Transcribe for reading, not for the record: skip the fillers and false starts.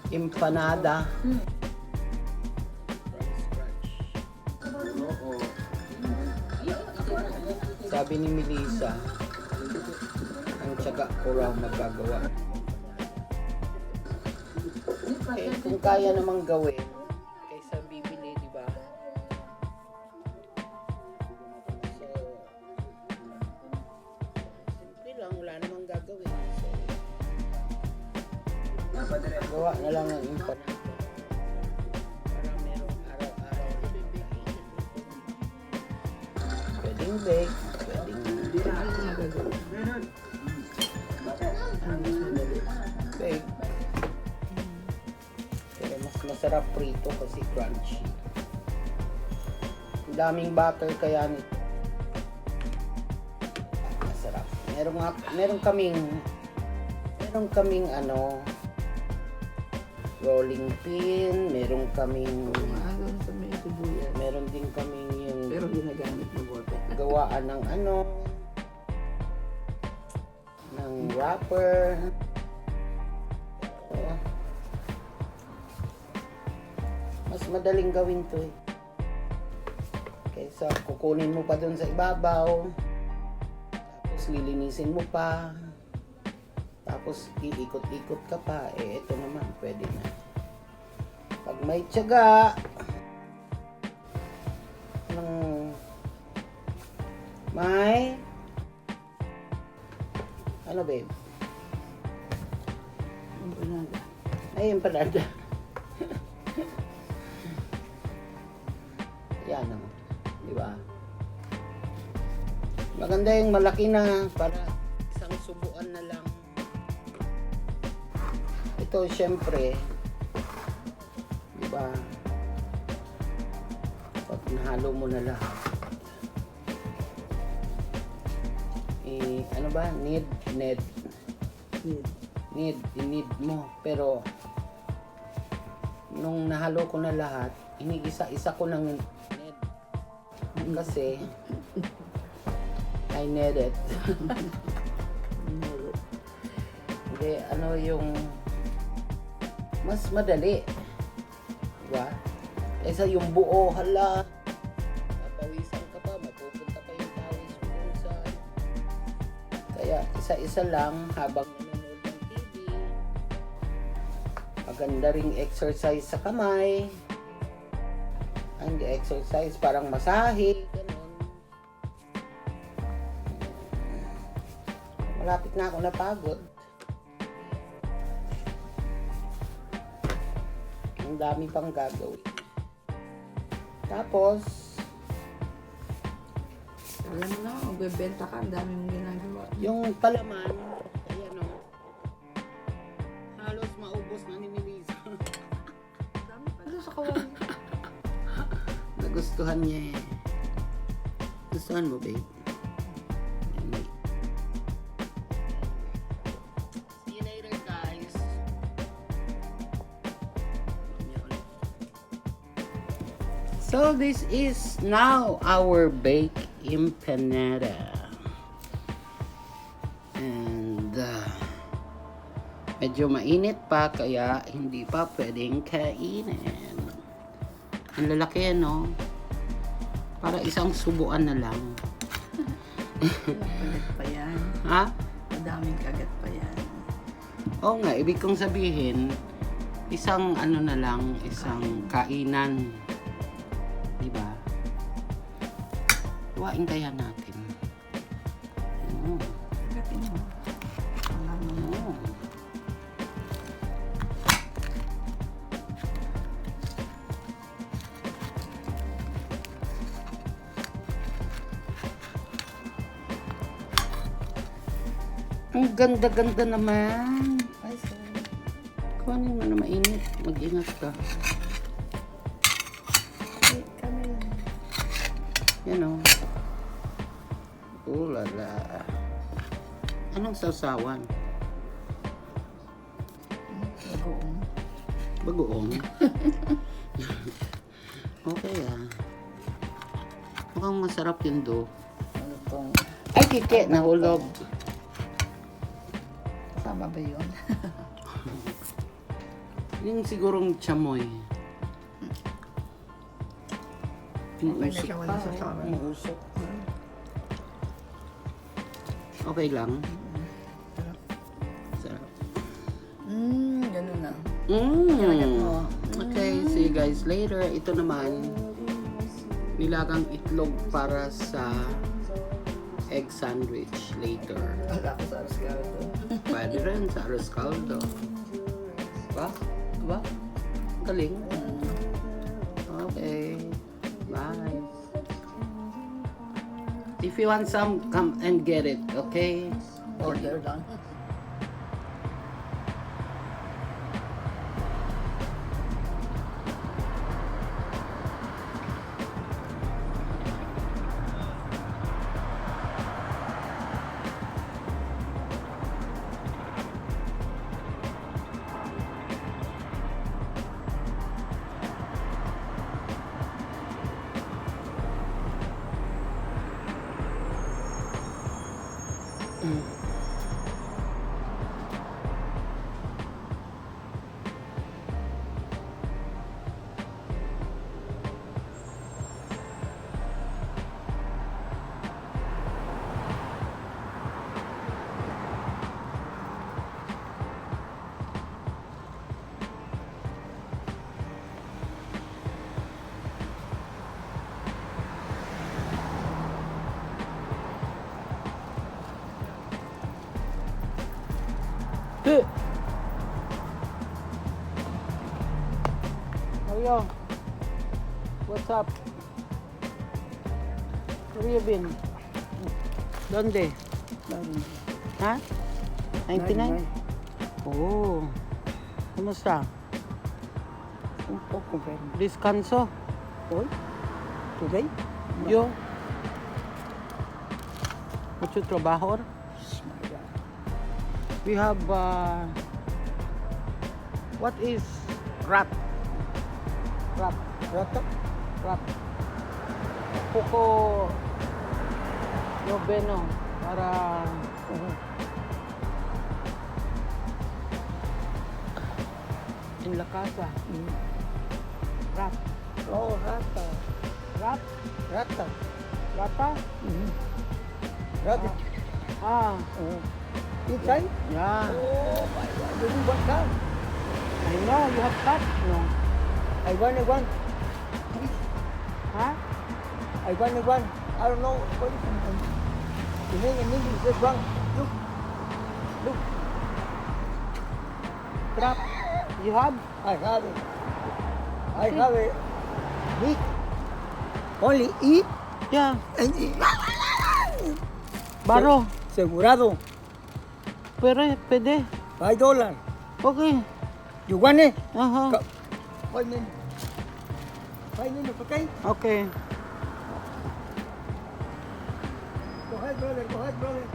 Empanada. Sabi ni Melissa, ang tiyaga ko raw magagawa. Eh, kung kaya namang gawin, kaysa bibili, di ba? So, simple lang, wala namang gagawin. So, gawa na lang ng empanada. Para merong araw-araw na bibigyan. Pwedeng bake, pwedeng bake. Pero mas masarap prito kasi crunchy. Ang daming butter kaya nito. Masarap. Meron kaming ano, rolling pin, meron kaming sa may sibuyas. meron din kaming yung Pero ginagamit na bote. gawaan ng ano, ng wrapper. Mas madaling gawin to eh. Kaysa kukunin mo pa dun sa ibabaw, tapos lilinisin mo pa, tapos iikot-ikot ka pa, eh ito naman pwede na. Pag may tiyaga ng may ano babe? Empanada. Ay, empanada. Yan o. Di ba? Maganda yung malaki na para isang subuan na lang. Ito syempre, di ba? Pag nahalo mo na lahat. Ano ba? Need i-need mo. Pero nung nahalo ko na lahat, inigisa-isa ko ng need. Kasi I need it. Hindi, ano yung mas madali. Diba? Kaysa yung buo, hala, papawisan ka pa, mapupunta pa yung pawis mo dun sa... Kaya isa-isa lang habang nanonood ng TV. Maganda ring exercise sa kamay. Hindi exercise, parang masahe, ganun. Malapit na ako napagod. Ang dami pang gagawin. Tapos, Alam mo na, magbebenta ka, ang dami mong ginagawa. yung palaman, ayan o, halos maubos na ni Melissa. Dami pa doon sa kawan. Nagustuhan niya eh. Gustuhan mo, babe? Ayan, see you later, guys. So this is now our baked empanada. And medyo mainit pa kaya hindi pa pwedeng kainin. Ang lalaki no? Para isang subuan na lang. Kagat pa yan. Ha? Madaming kagat pa yan. Oo nga, ibig kong sabihin, isang ano na lang, isang kainan. Diba? Tuwain kaya natin. Kagatin mo. Alam mo na. Ang ganda-ganda naman. Ay, sorry. Kuhanin mo na mainit. Mag-ingat ka. Ay, kami lang. Yan o. Ulala. Anong sausawan? Bagoong. Bagoong. Okay ah. Mukhang masarap yun do. Ano tong, Ay, kiki. Nahulog. kasama ba yun? Yung sigurong chamoy. Okay na Usok siya, wala pa, sa oh. tama. Ang usok. Okay lang. Sarap. Ganun na. Mm. Kinagat mo. Okay, see you guys later. Ito naman, nilagang itlog para sa egg sandwich later. Wala ko sa Rascaldo. Pwede rin sa arroz caldo. Diba? Diba? Galing. Okay. Bye. If you want some, come and get it. Okay? Order lang. Mario, what's up? Where you been? ¿Dónde? ¿Ha? 99? Oh. Kumusta? Un poco, pero. Descanso? Hoy? Today? Yo? Mucho trabajo? My God. We have, what is wrap? Wrap. Rata? Wrap. Poco noveno para en la casa. Wrap. Oh, rata. Wrap. Rata. Rata? Rata. Ah. You try? Yeah. Oh, my God. You do what now? I know, you have cut. No. I want one. Huh? I want one. I don't know what is it. The name in English is wrong. Look. Look. Wrap. You have? I have it. I have it. Meat. Only eat Yeah. and eat. Baro. Segurado. Pero, pwede. $5. Okay. You want it? Aha. 5 minutes. 5 minutes, okay? Okay. Go ahead, brother. Go ahead, brother.